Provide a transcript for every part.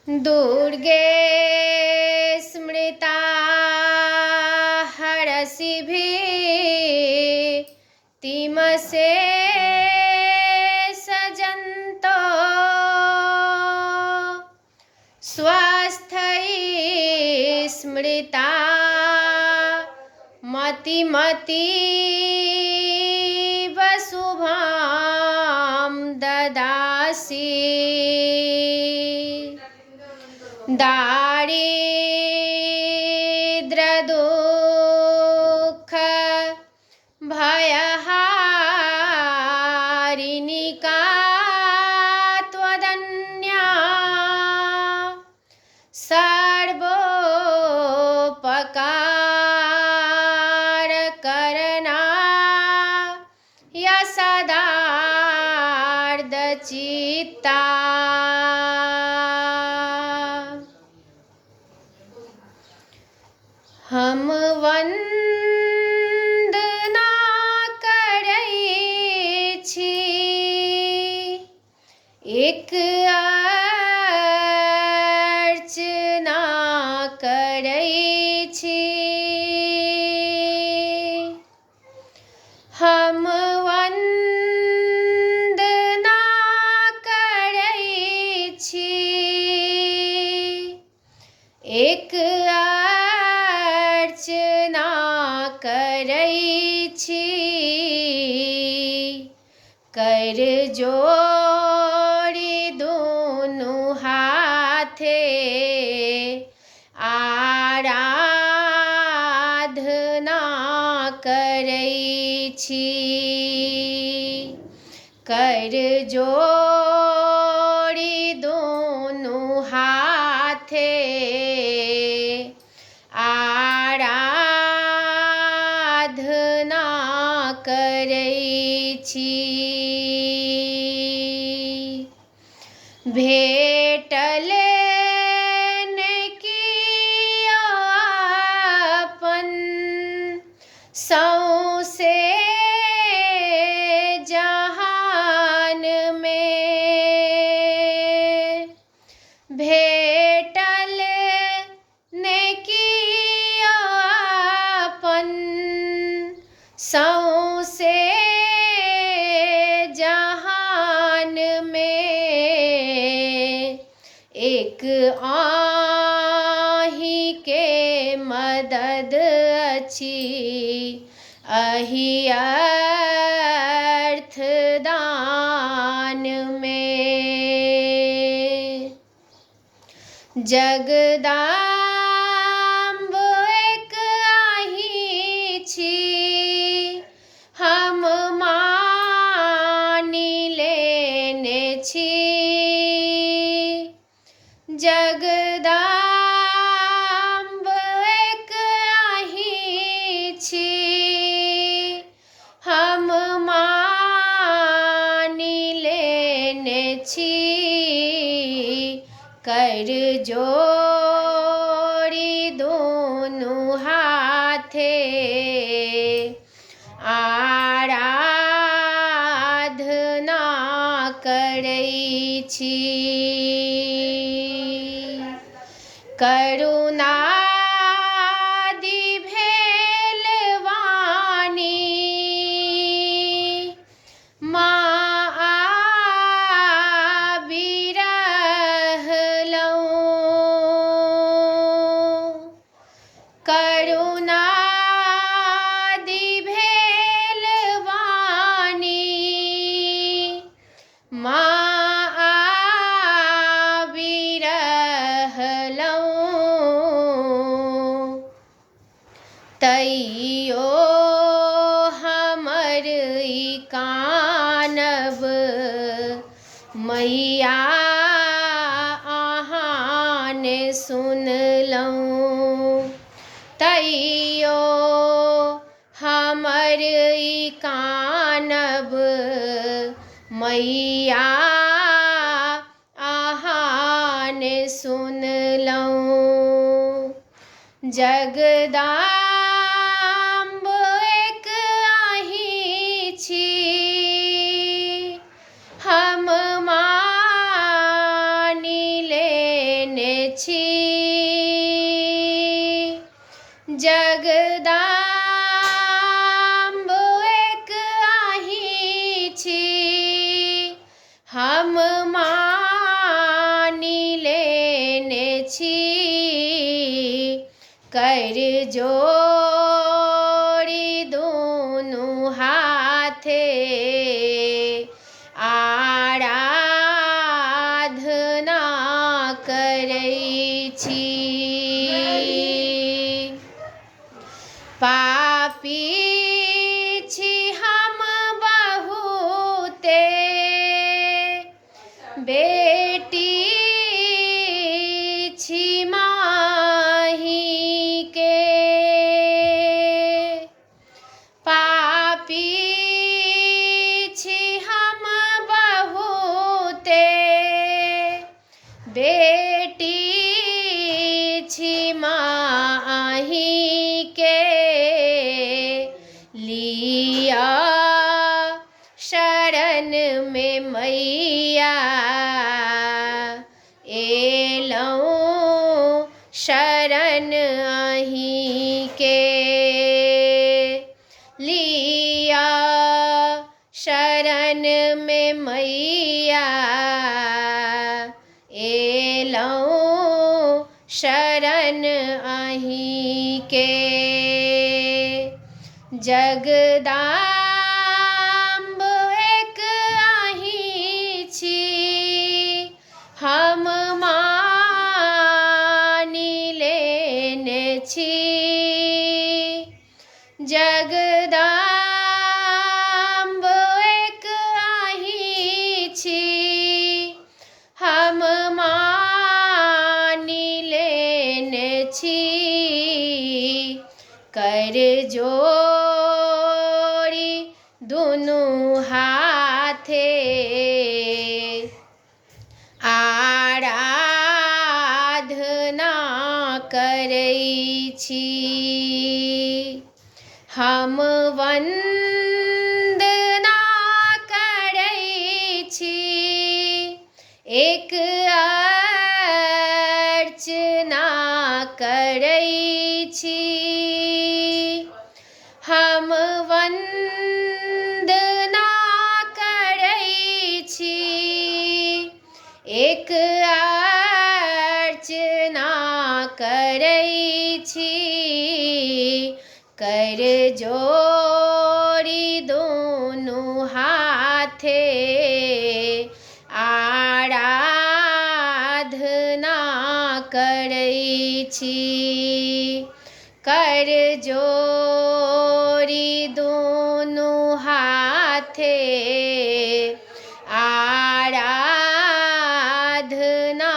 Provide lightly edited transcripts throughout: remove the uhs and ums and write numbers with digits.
दुर्गे स्मृता हरसिभिर्तिमसे सजन्तो स्वस्थै स्मृता मतिमतीव शुभां ददासि दारिद्र्यदुःख भयहारिणिका त्वदन्या सर्वोपकारकरणा यसदार्दचित्ता हम वंदना करै छी एक अर्चना करै छी हम वंदना करै छी एक अर्चना करै छी कर जोड़ी दुनू हाथे आराधना करै छी कर जोड़ी दुनू हाथे आराधना करै छी भेटल ने कियो अपन सौंसे जहान में भेटल ने कियो अपन सौंसे जहान में एक आहि के मदद अछि अहि अर्थ दान में जगदाम्ब एक आहि छी हम मानि लेने छी जगदाम्ब एक आहि छी हम मानि लेने छी कर जोड़ी दुनू हाथे आराधना करै छी करुणादि भेल वाणी माँ आबिरहलौं करुणादि भेल वाणी माँ आबिरहलौं तैयो हमर ई कानब मैया अहाँ ने सुनलहुँ तैयो हमर ई कानब मैया अहाँ ने सुनलहुँ जगदाम्ब एक आहि छी हम मानि लेने छी जगदाम्ब एक आही छी हम मानि लेने छी कर जोड़ी दुनू हाथे आराधना करै छी पापी छी हम बहुते बेटी छी माही के पापी छी हम बहुते बेटी छी माही के लिया शरण में मैया एलौं शरण अहीं के लिया शरण में मैया एलौं शरण अहीं के जगदाम्ब एक आही छी हम मानि लेने छी जगदाम्ब एक आही छी हम मानि लेने छी कर जोड़ी दुनू हाथे आराधना करै छी हम वंदना करै छी एक अर्चना करै छी हम वंदना करै छी एक अर्चना करै छी कर जोड़ी दुनू हाथे आराधना करै छी कर जोड़ी दुनू हाथे आराधना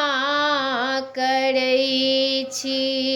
करै छी।